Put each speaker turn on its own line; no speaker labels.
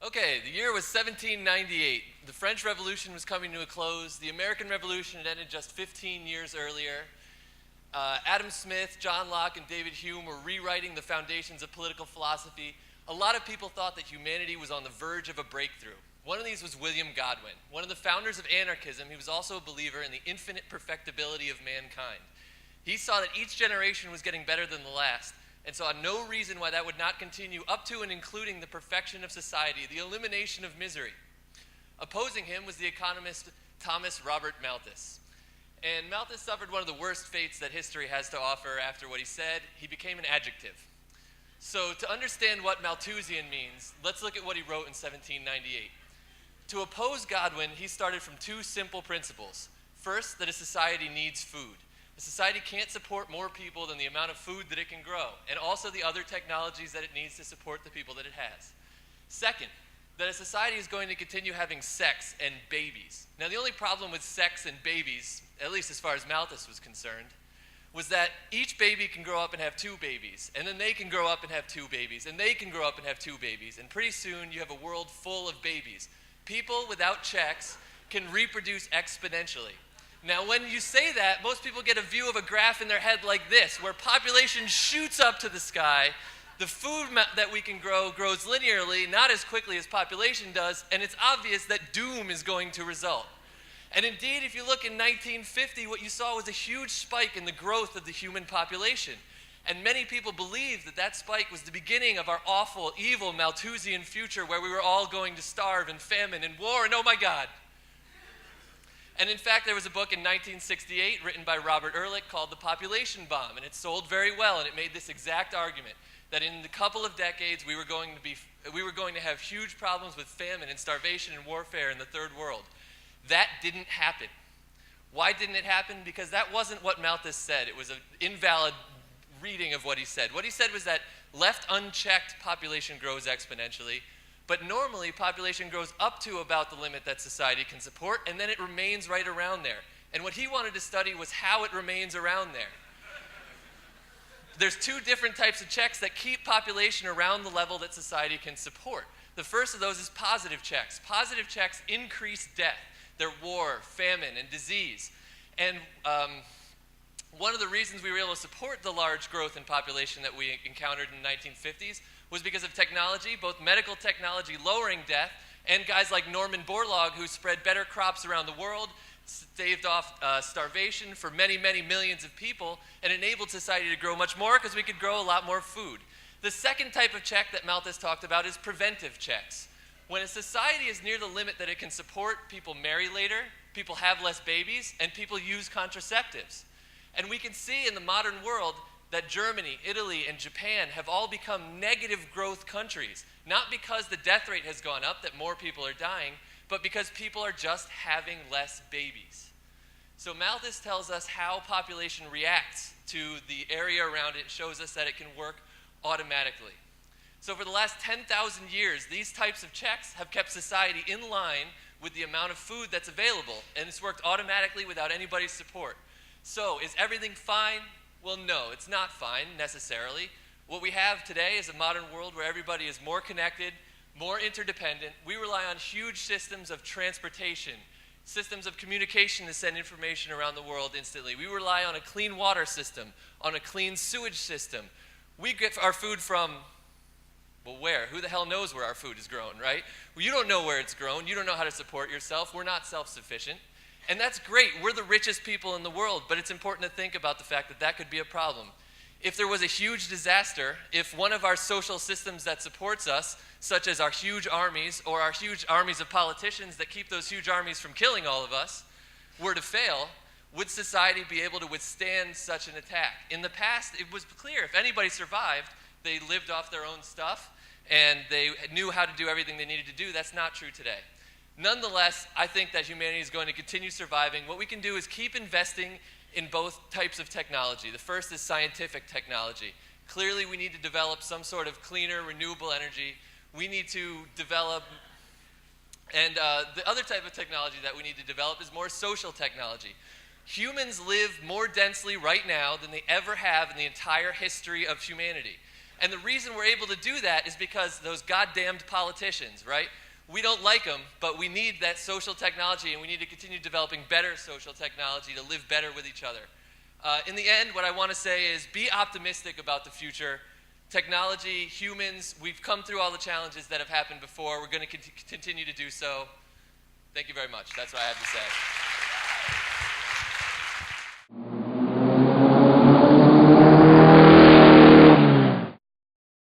Okay, the year was 1798. The French Revolution was coming to a close. The American Revolution had ended just 15 years earlier. Adam Smith, John Locke, and David Hume were rewriting the foundations of political philosophy. A lot of people thought that humanity was on the verge of a breakthrough. One of these was William Godwin. One of the founders of anarchism, he was also a believer in the infinite perfectibility of mankind. He saw that each generation was getting better than the last, and saw no reason why that would not continue up to and including the perfection of society, the elimination of misery. Opposing him was the economist Thomas Robert Malthus. And Malthus suffered one of the worst fates that history has to offer after what he said. He became an adjective. So to understand what Malthusian means, let's look at what he wrote in 1798. To oppose Godwin, he started from two simple principles. First, that a society needs food. A society can't support more people than the amount of food that it can grow, and also the other technologies that it needs to support the people that it has. Second, that a society is going to continue having sex and babies. Now, the only problem with sex and babies, at least as far as Malthus was concerned, was that each baby can grow up and have two babies, and then they can grow up and have two babies, and they can grow up and have two babies, and pretty soon you have a world full of babies. People without checks can reproduce exponentially. Now, when you say that, most people get a view of a graph in their head like this, where population shoots up to the sky, the food that we can grow grows linearly, not as quickly as population does, and it's obvious that doom is going to result. And indeed, if you look in 1950, what you saw was a huge spike in the growth of the human population. And many people believed that that spike was the beginning of our awful, evil Malthusian future where we were all going to starve and famine and war, and oh my God. And in fact, there was a book in 1968 written by Robert Ehrlich called The Population Bomb, and it sold very well, and it made this exact argument, that in a couple of decades we were going to have huge problems with famine and starvation and warfare in the third world. That didn't happen. Why didn't it happen? Because that wasn't what Malthus said. It was an invalid reading of what he said. What he said was that left unchecked, population grows exponentially, but normally population grows up to about the limit that society can support, and then it remains right around there. And what he wanted to study was how it remains around there. There's two different types of checks that keep population around the level that society can support. The first of those is positive checks. Positive checks increase death. They're war, famine, and disease. And one of the reasons we were able to support the large growth in population that we encountered in the 1950s was because of technology, both medical technology lowering death, and guys like Norman Borlaug who spread better crops around the world, staved off starvation for many, many millions of people, and enabled society to grow much more because we could grow a lot more food. The second type of check that Malthus talked about is preventive checks. When a society is near the limit that it can support, people marry later, people have less babies, and people use contraceptives. And we can see in the modern world that Germany, Italy, and Japan have all become negative growth countries, not because the death rate has gone up, that more people are dying, but because people are just having less babies. So Malthus tells us how population reacts to the area around it, shows us that it can work automatically. So for the last 10,000 years, these types of checks have kept society in line with the amount of food that's available, and it's worked automatically without anybody's support. So is everything fine? Well, no, it's not fine necessarily. What we have today is a modern world where everybody is more connected, more interdependent. We rely on huge systems of transportation, systems of communication to send information around the world instantly. We rely on a clean water system, on a clean sewage system. We get our food from, well, where? Who the hell knows where our food is grown, right? Well, you don't know where it's grown. You don't know how to support yourself. We're not self-sufficient. And that's great. We're the richest people in the world, but it's important to think about the fact that that could be a problem. If there was a huge disaster, if one of our social systems that supports us, such as our huge armies or our huge armies of politicians that keep those huge armies from killing all of us, were to fail, would society be able to withstand such an attack? In the past, it was clear if anybody survived, they lived off their own stuff and they knew how to do everything they needed to do. That's not true today. Nonetheless, I think that humanity is going to continue surviving. What we can do is keep investing in both types of technology. The first is scientific technology. Clearly, we need to develop some sort of cleaner, renewable energy. We need to develop, and the other type of technology that we need to develop is more social technology. Humans live more densely right now than they ever have in the entire history of humanity. And the reason we're able to do that is because those goddamned politicians, right? We don't like them, but we need that social technology, and we need to continue developing better social technology to live better with each other. In the end, what I want to say is be optimistic about the future. Technology, humans, we've come through all the challenges that have happened before. We're going to continue to do so. Thank you very much. That's what I have to say.